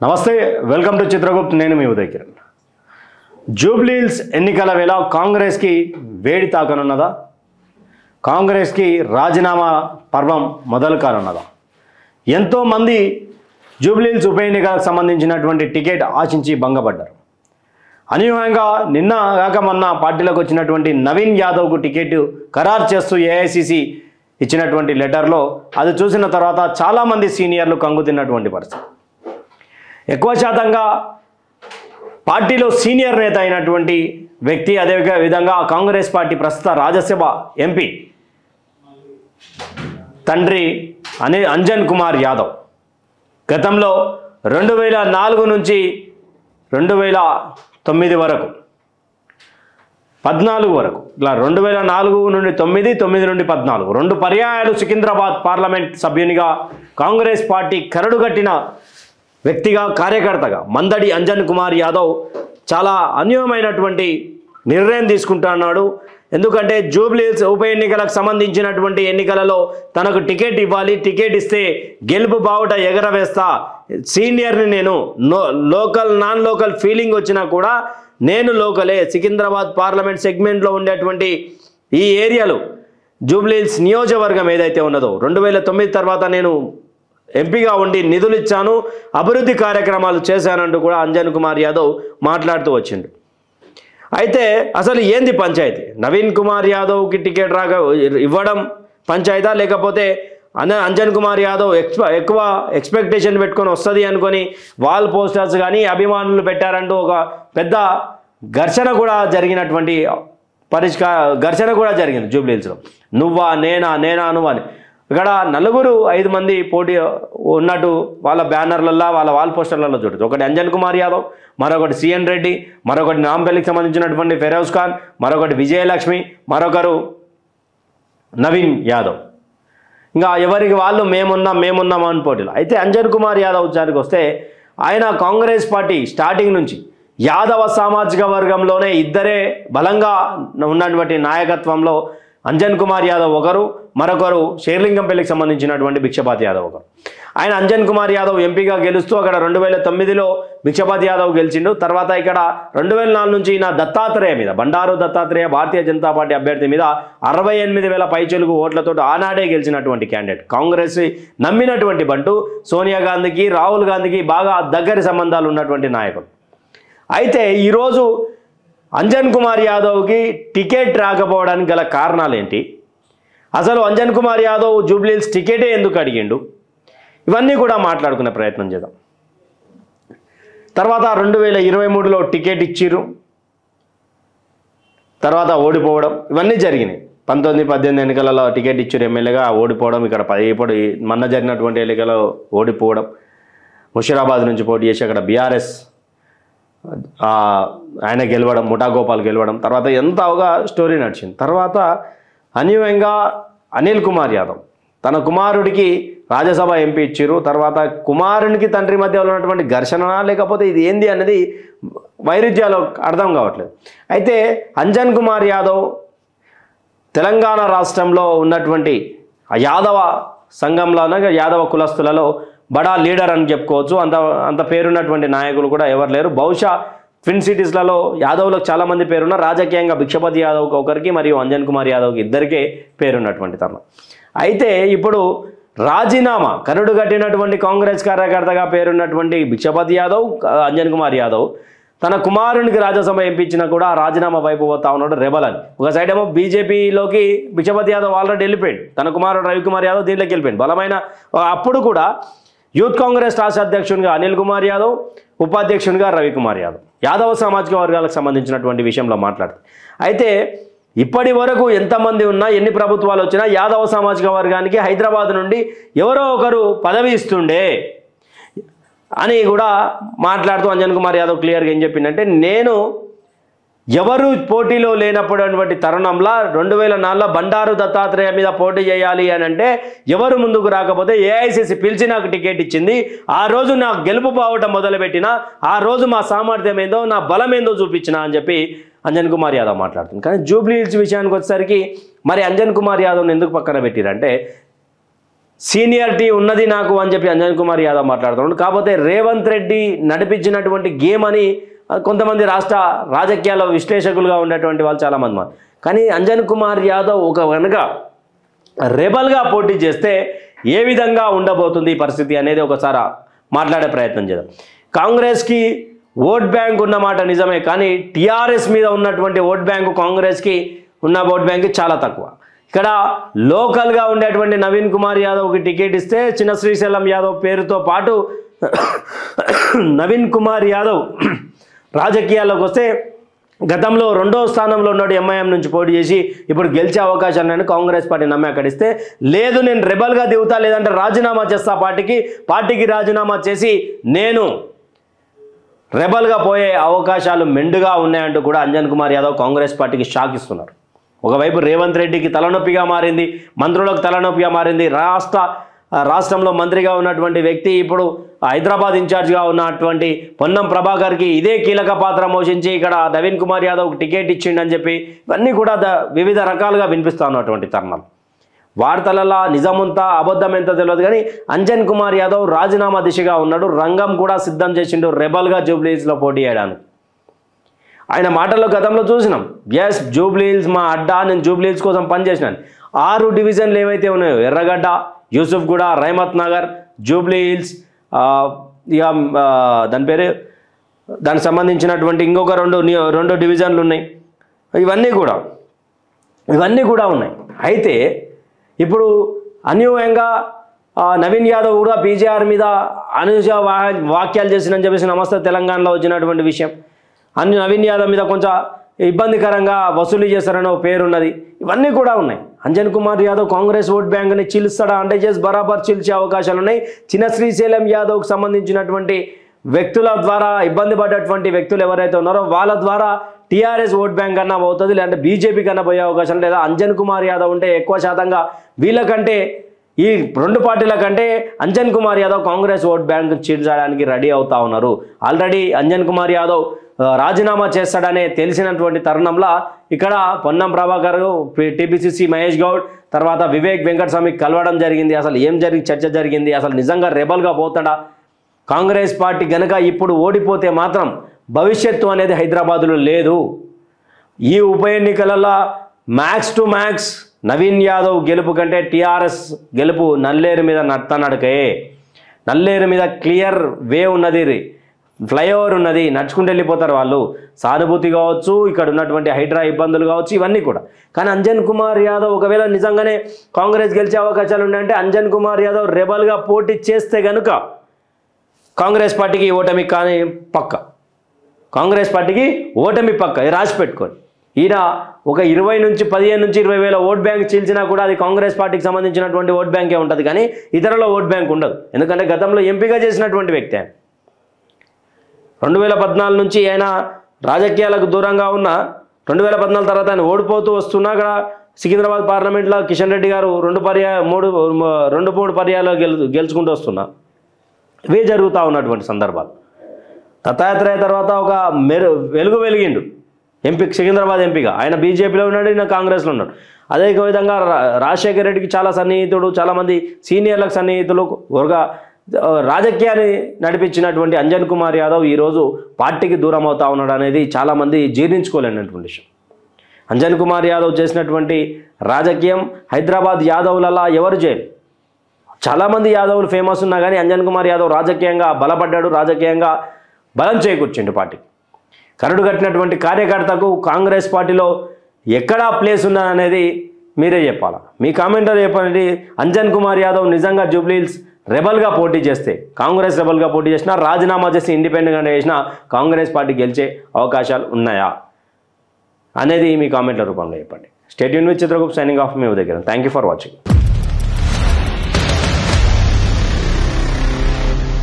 నమస్తే welcome to Chitragupt నేను మీ Uday Kiran Jubilee hills ఎన్నికల వేళ కాంగ్రెస్ కి వేడి తాకనున్నదా కాంగ్రెస్ కి రాజీనామా పర్వం మొదలు కానున్నదా ఎంతో మంది జూబ్లీ హిల్స్ ఉప ఎన్నికలకు సంబంధించినటువంటి టికెట్ ఆశించి భంగపడ్డారు అనూహ్యంగా నిన్న కాక మొన్న పార్టీలోకి వచ్చినటువంటి నవీన్ యాదవ్కు టికెట్ ఖరారు చేస్తూ ఏఐసిసి ఇచ్చినటువంటి లెటర్లో అది చూసిన తర్వాత చాలామంది సీనియర్లు కంగుతిన్నటువంటి పరిస్థితి ఎక్కువ శాతంగా పార్టీలో సీనియర్ నేత అయినటువంటి వ్యక్తి అదే విధంగా కాంగ్రెస్ పార్టీ ప్రస్తుత రాజ్యసభ ఎంపీ తండ్రి అంజన్ కుమార్ యాదవ్ గతంలో 2004 నుంచి 2009 వరకు 14 వరకు ఇలా 2004 నుండి 9 నుండి 14 రెండు పర్యాయాలు సికింద్రాబాద్ పార్లమెంట్ సభ్యునిగా కాంగ్రెస్ పార్టీ కరడుగట్టిన వ్యక్తిగా కార్యకర్తగా మందడి అంజన్ కుమార్ యాదవ్ చాలా అన్యోన్యమైనటువంటి నిర్ణయం తీసుకుంటున్నాడు ఎందుకంటే జూబ్లీ హిల్స్ ఉప ఎన్నికలకు సంబంధించినటువంటి ఎన్నికలలో తనకు టికెట్ ఇవ్వాలి టికెట్ ఇస్తే గెలుపు బావుట ఎగరవేస్తా సీనియర్ని నేను లోకల్ నాన్ లోకల్ ఫీలింగ్ వచ్చినా కూడా నేను లోకలే సికింద్రాబాద్ పార్లమెంట్ సెగ్మెంట్లో ఉండేటువంటి ఈ ఏరియాలో జూబ్లీ హిల్స్ నియోజకవర్గం ఏదైతే ఉన్నదో 2009 తర్వాత నేను ఎంపీగా ఉండి నిధులు ఇచ్చాను అభివృద్ధి కార్యక్రమాలు చేశానంటూ కూడా అంజన్ కుమార్ యాదవ్ మాట్లాడుతూ వచ్చిండు అయితే అసలు ఏంది పంచాయతీ నవీన్ కుమార్ యాదవ్కి టికెట్ ఇవ్వడం పంచాయతా లేకపోతే అంజన్ కుమార్ యాదవ్ ఎక్కువ ఎక్స్పెక్టేషన్ పెట్టుకొని వస్తుంది అనుకొని వాల్ పోస్టర్స్ కానీ అభిమానులు పెట్టారంటూ ఒక పెద్ద ఘర్షణ కూడా జరిగినటువంటి ఘర్షణ కూడా జరిగింది జూబ్లీ హిల్స్లో నువ్వా నేనా నువ్వా అని ఇక్కడ 5 మంది పోటీ ఉన్నట్టు వాళ్ళ బ్యానర్లలో వాళ్ళ వాల్ పోస్టర్లలో చూడదు ఒకటి అంజన్ కుమార్ యాదవ్ మరొకటి సిఎన్ రెడ్డి మరొకటి నాంపల్లికి సంబంధించినటువంటి ఫెరోజ్ ఖాన్ మరొకటి విజయలక్ష్మి మరొకరు నవీన్ యాదవ్ ఇంకా ఎవరికి వాళ్ళు మేమున్నాం అని పోటీలు అయితే అంజన్ కుమార్ యాదవ్ విషయానికి వస్తే ఆయన కాంగ్రెస్ పార్టీ స్టార్టింగ్ నుంచి యాదవ సామాజిక వర్గంలోనే ఇద్దరే బలంగా ఉన్నటువంటి నాయకత్వంలో అంజన్ కుమార్ యాదవ్ ఒకరు మరొకరు షేర్లింగంపల్లికి సంబంధించినటువంటి భిక్షపాతి యాదవ్ ఒకరు ఆయన అంజన్ కుమార్ యాదవ్ ఎంపీగా గెలుస్తూ అక్కడ 2009లో భిక్షపాతి యాదవ్ గెలిచిండు తర్వాత ఇక్కడ 2004 నుంచి నా దత్తాత్రేయ మీద బండారు దత్తాత్రేయ భారతీయ జనతా పార్టీ అభ్యర్థి మీద 68,000 పైచిలుకు ఓట్లతో ఆనాడే గెలిచినటువంటి క్యాండిడేట్ కాంగ్రెస్ నమ్మినటువంటి బంటు సోనియా గాంధీకి రాహుల్ గాంధీకి బాగా దగ్గరి సంబంధాలు ఉన్నటువంటి నాయకుడు అయితే ఈరోజు అంజన్ కుమార్ యాదవ్కి టికెట్ రాకపోవడానికి గల కారణాలు ఏంటి అసలు అంజన్ కుమార్ యాదవ్ జూబ్లీ హిల్స్ టికెటే ఎందుకు అడిగిండు ఇవన్నీ కూడా మాట్లాడుకునే ప్రయత్నం చేద్దాం తర్వాత 2023లో టికెట్ ఇచ్చిర్రు తర్వాత ఓడిపోవడం ఇవన్నీ జరిగినాయి 19-18 ఎన్నికలలో టికెట్ ఇచ్చారు ఎమ్మెల్యేగా ఓడిపోవడం ఇక్కడ ఇప్పుడు మొన్న జరిగినటువంటి ఎన్నికలలో ఓడిపోవడం ముషీరాబాద్ నుంచి పోటీ చేసి అక్కడ బీఆర్ఎస్ ఆయన గెలవడం ముఠాగోపాల్ గెలవడం తర్వాత ఎంతగా స్టోరీ నడిచింది తర్వాత అనూహ్యంగా అనిల్ కుమార్ యాదవ్ తన కుమారుడికి రాజ్యసభ ఎంపీ ఇచ్చారు తర్వాత కుమారునికి తండ్రి మధ్య ఉన్నటువంటి ఘర్షణ లేకపోతే ఇది ఏంది అనేది వైరుధ్యాలు అర్థం కావట్లేదు అయితే అంజన్ కుమార్ యాదవ్ తెలంగాణ రాష్ట్రంలో ఉన్నటువంటి యాదవ సంఘంలో యాదవ కులస్తులలో బడా లీడర్ అని చెప్పుకోవచ్చు అంత పేరున్నటువంటి నాయకులు కూడా ఎవరు లేరు బహుశా ట్విన్ సిటీస్లలో యాదవ్లకు చాలామంది పేరున్న రాజకీయంగా భిక్షపతి యాదవ్కి ఒకరికి మరియు అంజన్ కుమార్ యాదవ్కి ఇద్దరికే పేరున్నటువంటి తరుణం అయితే ఇప్పుడు రాజీనామా కరుడు కట్టినటువంటి కాంగ్రెస్ కార్యకర్తగా పేరున్నటువంటి భిక్షపతి యాదవ్ అంజన్ కుమార్ యాదవ్ తన కుమారునికి రాజ్యసభ ఎంపించినా కూడా రాజీనామా వైపు పోతా ఉన్నాడు రెబల్ అని ఒక సైడ్ ఏమో బీజేపీలోకి భిక్షపతి యాదవ్ ఆల్రెడీ వెళ్ళిపోయాడు తన కుమారుడు రవికుమార్ యాదవ్ దీంట్లోకి వెళ్ళిపోయాడు బలమైన అప్పుడు కూడా యూత్ కాంగ్రెస్ రాష్ట్ర అధ్యక్షునిగా అనిల్ కుమార్ యాదవ్ ఉపాధ్యక్షునిగా రవికుమార్ యాదవ్ యాదవ సామాజిక వర్గాలకు సంబంధించినటువంటి విషయంలో మాట్లాడుతుంది అయితే ఇప్పటి వరకు ఎంతమంది ఉన్నా ఎన్ని ప్రభుత్వాలు వచ్చినా యాదవ సామాజిక వర్గానికి హైదరాబాద్ నుండి ఎవరో ఒకరు పదవి ఇస్తుండే అని కూడా మాట్లాడుతూ అంజన్ కుమార్ యాదవ్ క్లియర్గా ఏం చెప్పిందంటే నేను ఎవరు పోటీలో లేనప్పుడటువంటి తరుణంలో 2004లో బండారు దత్తాత్రేయ మీద పోటీ చేయాలి అని అంటే ఎవరు ముందుకు రాకపోతే ఏఐసిసి పిలిచి నాకు టికెట్ ఇచ్చింది ఆ రోజు నాకు గెలుపు పోవటం మొదలుపెట్టిన ఆ రోజు మా సామర్థ్యం ఏందో నా బలం ఏందో చూపించిన అని చెప్పి అంజన్ కుమార్ యాదవ్ మాట్లాడుతుంది కానీ జూబ్లీ హిల్స్ విషయానికి వచ్చేసరికి మరి అంజన్ కుమార్ యాదవ్ని ఎందుకు పక్కన పెట్టిరంటే సీనియారిటీ ఉన్నది నాకు అని చెప్పి అంజన్ కుమార్ యాదవ్ మాట్లాడుతున్నాడు. కాకపోతే రేవంత్ రెడ్డి నడిపించినటువంటి గేమ్ అని కొంతమంది రాష్ట్ర రాజకీయాల విశ్లేషకులుగా ఉన్నటువంటి వాళ్ళు చాలామంది. కానీ అంజన్ కుమార్ యాదవ్ ఒక కనుక రెబల్గా పోటీ చేస్తే ఏ విధంగా ఉండబోతుంది ఈ పరిస్థితి అనేది ఒకసారి మాట్లాడే ప్రయత్నం చేద్దాం. కాంగ్రెస్కి ఓట్ బ్యాంక్ ఉన్నమాట నిజమే, కానీ టీఆర్ఎస్ మీద ఉన్నటువంటి ఓట్ బ్యాంకు కాంగ్రెస్కి ఉన్న ఓట్ బ్యాంక్ చాలా తక్కువ. ఇక్కడ లోకల్గా ఉండేటువంటి నవీన్ కుమార్ యాదవ్కి టికెట్ ఇస్తే చిన్న శ్రీశైలం యాదవ్ పేరుతో పాటు నవీన్ కుమార్ యాదవ్ రాజకీయాల్లోకి వస్తే గతంలో 2వ స్థానంలో ఉన్నాడు, ఎంఐఎం నుంచి పోటీ చేసి ఇప్పుడు గెలిచే అవకాశాలను కాంగ్రెస్ పార్టీ నమ్మి అక్కడ ఇస్తే, లేదు నేను రెబల్గా దిగుతా, లేదంటే రాజీనామా చేస్తా పార్టీకి రాజీనామా చేసి నేను రెబల్గా పోయే అవకాశాలు మెండుగా ఉన్నాయంటూ కూడా అంజన్ కుమార్ యాదవ్ కాంగ్రెస్ పార్టీకి షాక్ ఇస్తున్నారు. ఒకవైపు రేవంత్ రెడ్డికి తలనొప్పిగా మారింది, మంత్రులకు తలనొప్పిగా మారింది. రాష్ట్రంలో మంత్రిగా ఉన్నటువంటి వ్యక్తి ఇప్పుడు హైదరాబాద్ ఇన్ఛార్జ్గా ఉన్నటువంటి పొన్నం ప్రభాకర్కి ఇదే కీలక పాత్ర పోషించి ఇక్కడ నవీన్ కుమార్ యాదవ్కి టికెట్ ఇచ్చిండని చెప్పి ఇవన్నీ కూడా వివిధ రకాలుగా వినిపిస్తూ ఉన్నటువంటి తరుణం. వార్తలలో నిజమంతా అబద్ధం ఎంత తెలియదు, కానీ అంజన్ కుమార్ యాదవ్ రాజీనామా దిశగా ఉన్నాడు. రంగం కూడా సిద్ధం చేసిండు రెబల్గా జూబ్లీహిల్స్లో పోటీ చేయడానికి. ఆయన మాటల్లో గతంలో చూసినాం, ఎస్ జూబ్లీహిల్స్ మా అడ్డా, నేను జూబ్లీహిల్స్ కోసం పనిచేసినాను. 6 డివిజన్లు ఏవైతే ఉన్నాయో ఎర్రగడ్డ, యూసుఫ్గూడ, రహమత్ నగర్, జూబ్లీహిల్స్, ఇక దానికి సంబంధించినటువంటి ఇంకొక 2 డివిజన్లు ఉన్నాయి. ఇవన్నీ కూడా ఉన్నాయి. అయితే ఇప్పుడు అన్యూయంగా నవీన్ యాదవ్ కూడా పీజీఆర్ మీద అనుజ వాక్యాలు చేసినని చెప్పేసి నమస్తే తెలంగాణలో వచ్చినటువంటి విషయం. నవీన్ యాదవ్ మీద కొంచెం ఇబ్బందికరంగా వసూలు చేస్తారని ఒక పేరున్నది. ఇవన్నీ కూడా ఉన్నాయి. అంజన్ కుమార్ యాదవ్ కాంగ్రెస్ ఓట్ బ్యాంక్ని చీల్స్తాడా అంటే బరాబర్ చీల్చే అవకాశాలు ఉన్నాయి. చిన్న శ్రీశైలం యాదవ్కి సంబంధించినటువంటి వ్యక్తుల ద్వారా ఇబ్బంది పడ్డటువంటి వ్యక్తులు ఎవరైతే ఉన్నారో వాళ్ళ ద్వారా టీఆర్ఎస్ ఓట్ బ్యాంక్ అన్నా పోతుంది, లేదంటే బీజేపీ కన్నా పోయే అవకాశం లేదా అంజన్ కుమార్ యాదవ్ ఉంటే ఎక్కువ శాతంగా వీళ్ళకంటే ఈ 2 పార్టీల కంటే అంజన్ కుమార్ యాదవ్ కాంగ్రెస్ ఓట్ బ్యాంక్ చీల్చడానికి రెడీ అవుతా ఉన్నారు. ఆల్రెడీ అంజన్ కుమార్ యాదవ్ రాజీనామా చేస్తాడనే తెలిసినటువంటి తరుణంలో ఇక్కడ పొన్నం ప్రభాకర్, టీపీసీసీ మహేష్ గౌడ్, తర్వాత వివేక్ వెంకటస్వామి కలవడం జరిగింది. అసలు ఏం చర్చ జరిగింది, అసలు నిజంగా రెబల్గా పోతాడా కాంగ్రెస్ పార్టీ గనక ఇప్పుడు ఓడిపోతే మాత్రం భవిష్యత్తు అనేది హైదరాబాదులో లేదు. ఈ ఉప ఎన్నికలలో max to max Naveen Yadav గెలుపు కంటే టీఆర్ఎస్ గెలుపు నల్లేరు మీద నడకే. నల్లేరు మీద క్లియర్ వే ఉన్నది, ఫ్లైఓవర్ ఉన్నది, నడుచుకుంటూ వెళ్ళిపోతారు వాళ్ళు. సానుభూతి కావచ్చు, ఇక్కడ ఉన్నటువంటి హైడ్రా ఇబ్బందులు కావచ్చు, ఇవన్నీ కూడా. కానీ అంజన్ కుమార్ యాదవ్ ఒకవేళ నిజంగానే కాంగ్రెస్ గెలిచే అవకాశాలు ఉన్నాయంటే అంజన్ కుమార్ యాదవ్ రెబల్గా పోటీ చేస్తే కనుక కాంగ్రెస్ పార్టీకి ఓటమి కానీ పక్క, కాంగ్రెస్ పార్టీకి ఓటమి పక్క. ఇది రాసి పెట్టుకోండి. ఈయన ఒక 15 నుంచి 20 వేల ఓట్ బ్యాంక్ చీల్చినా కూడా అది కాంగ్రెస్ పార్టీకి సంబంధించినటువంటి ఓట్ బ్యాంకే ఉంటుంది, కానీ ఇతరుల ఓట్ బ్యాంక్ ఉండదు. ఎందుకంటే గతంలో ఎంపీగా చేసినటువంటి వ్యక్తి ఆయన. 2014 నుంచి ఆయన రాజకీయాలకు దూరంగా ఉన్న 2014 తర్వాత ఆయన ఓడిపోతూ వస్తున్నా అక్కడ సికింద్రాబాద్ పార్లమెంట్లో కిషన్ రెడ్డి గారు 2-3 పర్యాలు గెలుచుకుంటూ వస్తున్నా ఇవే జరుగుతూ ఉన్నటువంటి సందర్భాలు. దత్తాత్రేయ తర్వాత ఒక వెలుగు వెలిగిండు ఎంపీ, సికింద్రాబాద్ ఎంపీగా. ఆయన బీజేపీలో ఉన్నాడు, ఈయన కాంగ్రెస్లో ఉన్నాడు. అదే విధంగా రాజశేఖర రెడ్డికి చాలా సన్నిహితుడు, చాలామంది సీనియర్లకు సన్నిహితులు, రాజకీయాన్ని నడిపించినటువంటి అంజన్ కుమార్ యాదవ్ ఈరోజు పార్టీకి దూరం అవుతా ఉన్నాడు అనేది చాలామంది జీర్ణించుకోలేనటువంటి విషయం. అంజన్ కుమార్ యాదవ్ చేసినటువంటి రాజకీయం హైదరాబాద్ యాదవ్లలో ఎవరు చేయరు. చాలామంది యాదవులు ఫేమస్ ఉన్నా కానీ అంజన్ కుమార్ యాదవ్ రాజకీయంగా బలపడ్డాడు, రాజకీయంగా బలం చేకూర్చిండు పార్టీకి. కరడు కట్టినటువంటి కార్యకర్తకు కాంగ్రెస్ పార్టీలో ఎక్కడా ప్లేస్ ఉన్నదనేది మీరే చెప్పాలా. మీ కామెంట్లో చెప్పండి. అంజన్ కుమార్ యాదవ్ నిజంగా జూబ్లీహిల్స్ రెబల్గా పోటీ చేస్తే, కాంగ్రెస్ రెబల్గా పోటీ చేసినా, రాజీనామా చేసి ఇండిపెండెంట్గా చేసినా కాంగ్రెస్ పార్టీ గెలిచే అవకాశాలు ఉన్నాయా అనేది మీ కామెంట్ల రూపంలో చెప్పండి. Stay tune with Chitragupta, signing off మీ దగ్గర. Thank you for watching.